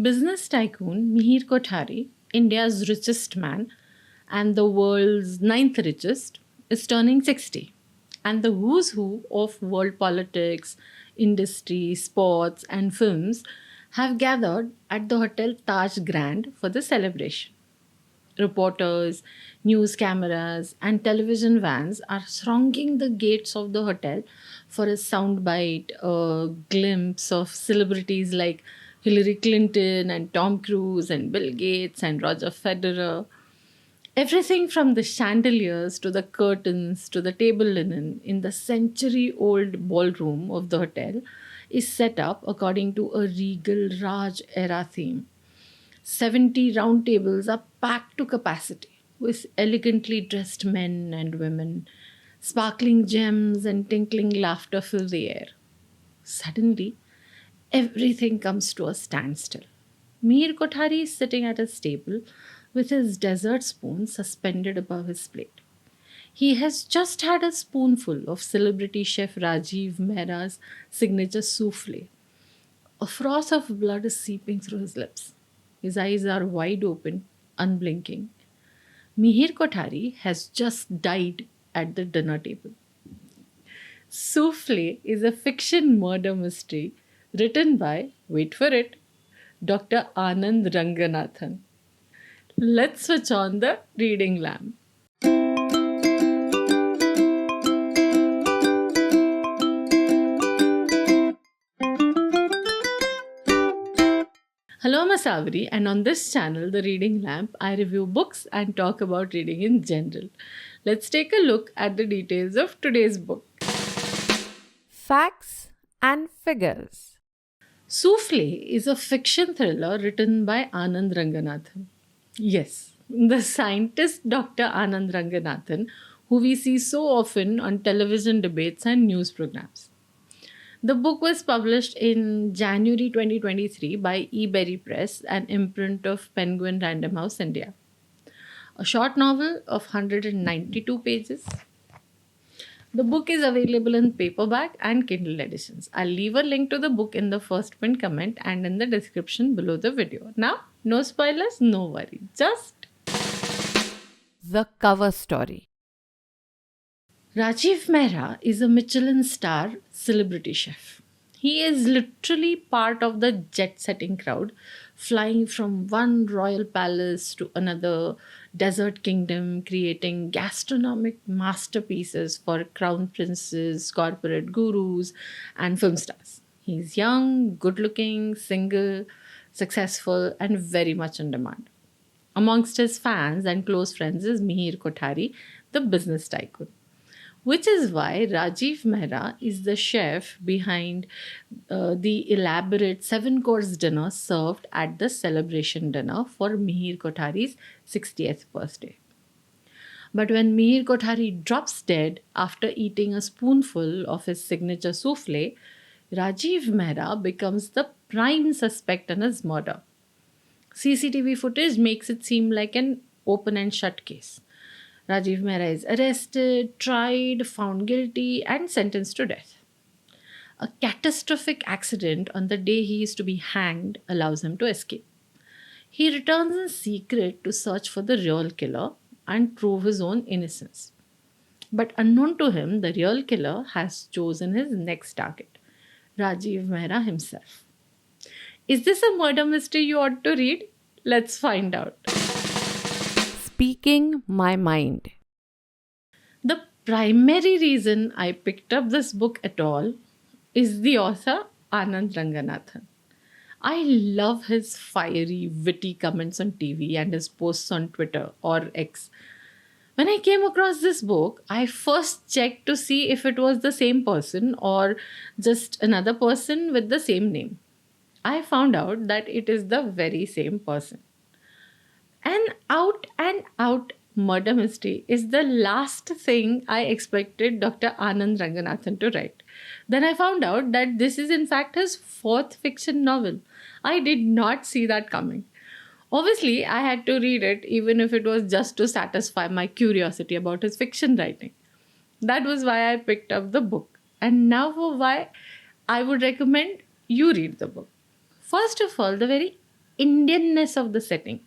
Business tycoon Mihir Kothari, India's richest man and the world's ninth richest, is turning 60. And the who's who of world politics, industry, sports, and films have gathered at the Hotel Taj Grand for the celebration. Reporters, news cameras, and television vans are thronging the gates of the hotel for a soundbite, a glimpse of celebrities like Hillary Clinton and Tom Cruise and Bill Gates and Roger Federer. Everything from the chandeliers to the curtains to the table linen in the century old ballroom of the hotel is set up according to a regal Raj era theme. 70 round tables are packed to capacity with elegantly dressed men and women. Sparkling gems and tinkling laughter fill the air. Suddenly, everything comes to a standstill. Mir Kothari is sitting at his table with his dessert spoon suspended above his plate. He has just had a spoonful of celebrity chef Rajiv Mehra's signature soufflé. A froth of blood is seeping through his lips. His eyes are wide open, unblinking. Mihir Kothari has just died at the dinner table. Soufflé is a fiction murder mystery written by, wait for it, Dr. Anand Ranganathan. Let's switch on the reading lamp. Hello, I'm Masavri, and on this channel, The Reading Lamp, I review books and talk about reading in general. Let's take a look at the details of today's book. Facts and Figures. Soufflé is a fiction thriller written by Anand Ranganathan. Yes, the scientist Dr. Anand Ranganathan, who we see so often on television debates and news programs. The book was published in January 2023 by eBerry Press, an imprint of Penguin Random House India. A short novel of 192 pages. The book is available in paperback and Kindle editions. I'll leave a link to the book in the first pinned comment and in the description below the video. Now, no spoilers, no worry. Just The cover story. Rajiv Mehra is a Michelin star celebrity chef. He is literally part of the jet-setting crowd, flying from one royal palace to another desert kingdom, creating gastronomic masterpieces for crown princes, corporate gurus, and film stars. He's young, good-looking, single, successful, and very much in demand. Amongst his fans and close friends is Mihir Kothari, the business tycoon. Which is why Rajiv Mehra is the chef behind the elaborate 7-course dinner served at the celebration dinner for Mihir Kothari's 60th birthday. But when Mihir Kothari drops dead after eating a spoonful of his signature soufflé, Rajiv Mehra becomes the prime suspect in his murder. CCTV footage makes it seem like an open and shut case. Rajiv Mehra is arrested, tried, found guilty, and sentenced to death. A catastrophic accident on the day he is to be hanged allows him to escape. He returns in secret to search for the real killer and prove his own innocence. But unknown to him, the real killer has chosen his next target, Rajiv Mehra himself. Is this a murder mystery you ought to read? Let's find out. Speaking my mind. The primary reason I picked up this book at all is the author Anand Ranganathan. I love his fiery, witty comments on TV and his posts on Twitter or X. When I came across this book, I first checked to see if it was the same person or just another person with the same name. I found out that it is the very same person. An out murder mystery is the last thing I expected Dr. Anand Ranganathan to write. Then I found out that this is in fact his 4th fiction novel. I did not see that coming. Obviously, I had to read it even if it was just to satisfy my curiosity about his fiction writing. That was why I picked up the book. And now for why I would recommend you read the book. First of all, the very Indianness of the setting.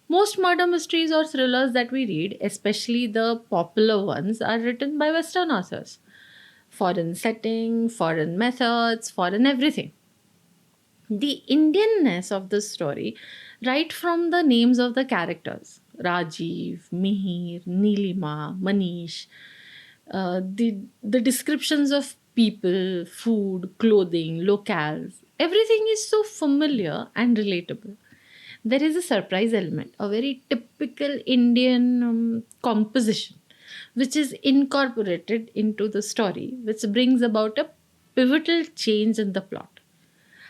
Most murder mysteries or thrillers that we read, especially the popular ones, are written by Western authors. Foreign setting, foreign methods, foreign everything. The Indianness of the story, right from the names of the characters Rajiv, Mihir, Nilima, Manish, the descriptions of people, food, clothing, locales, everything is so familiar and relatable. There is a surprise element, a very typical Indian composition, which is incorporated into the story, which brings about a pivotal change in the plot.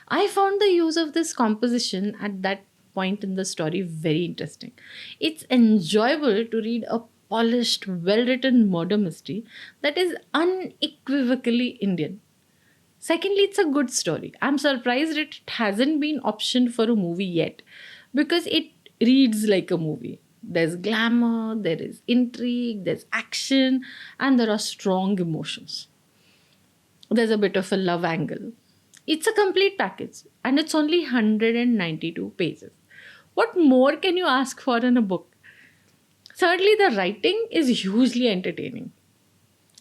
I found the use of this composition at that point in the story very interesting. It's enjoyable to read a polished, well written murder mystery that is unequivocally Indian. Secondly, it's a good story. I'm surprised it hasn't been optioned for a movie yet because it reads like a movie. There's glamour, there is intrigue, there's action, and there are strong emotions. There's a bit of a love angle. It's a complete package and it's only 192 pages. What more can you ask for in a book? Thirdly, the writing is hugely entertaining.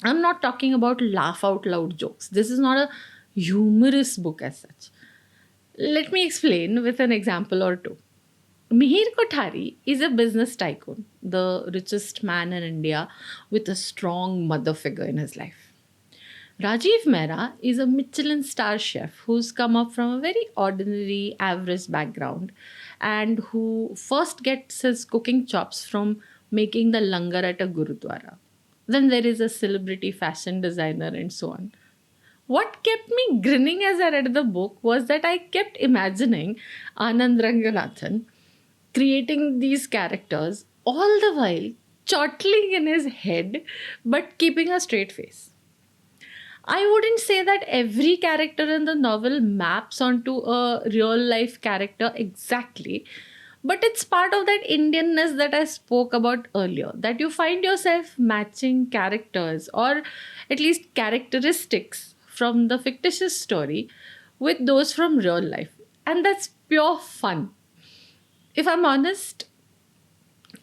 I'm not talking about laugh out loud jokes. This is not a humorous book as such. Let me explain with an example or two. Mihir Kothari is a business tycoon, the richest man in India with a strong mother figure in his life. Rajiv Mehra is a Michelin star chef who's come up from a very ordinary, average background and who first gets his cooking chops from making the langar at a gurudwara. Then there is a celebrity fashion designer and so on. What kept me grinning as I read the book was that I kept imagining Anand Ranganathan creating these characters all the while chortling in his head but keeping a straight face. I wouldn't say that every character in the novel maps onto a real life character exactly, but it's part of that Indianness that I spoke about earlier. That you find yourself matching characters or at least characteristics from the fictitious story with those from real life. And that's pure fun. If I'm honest,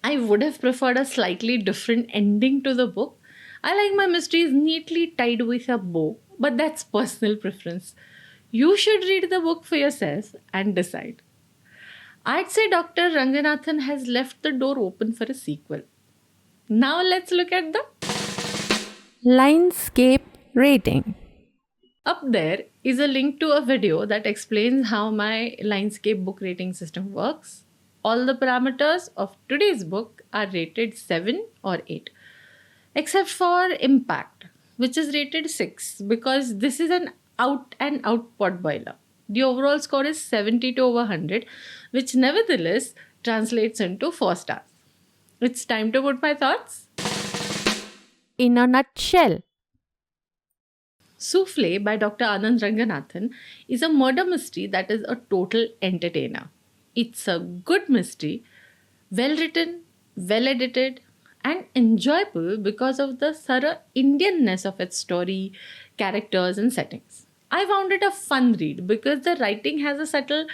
I would have preferred a slightly different ending to the book. I like my mysteries neatly tied with a bow, but that's personal preference. You should read the book for yourself and decide. I'd say Dr. Ranganathan has left the door open for a sequel. Now let's look at the LINEDSCAPE Rating. up there is a link to a video that explains how my Linescape book rating system works. All the parameters of today's book are rated 7 or 8, except for impact, which is rated 6 because this is an out and out pot boiler. The overall score is 72 over 100, which nevertheless translates into 4 stars. It's time to put my thoughts. In a nutshell, Soufflé by Dr. Anand Ranganathan is a murder mystery that is a total entertainer. It's a good mystery, well written, well edited, and enjoyable because of the thorough Indianness of its story, characters, and settings. I found it a fun read because the writing has a subtle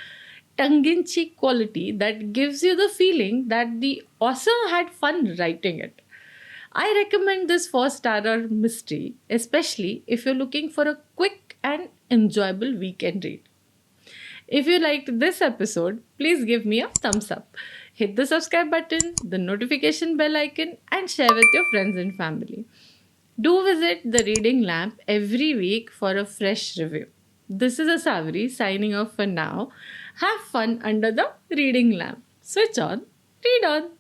tongue in cheek quality that gives you the feeling that the author had fun writing it. I recommend this 4-star mystery, especially if you're looking for a quick and enjoyable weekend read. If you liked this episode, please give me a thumbs up. Hit the subscribe button, the notification bell icon, and share with your friends and family. Do visit the Reading Lamp every week for a fresh review. This is a Savri signing off for now. Have fun under the Reading Lamp. Switch on, read on.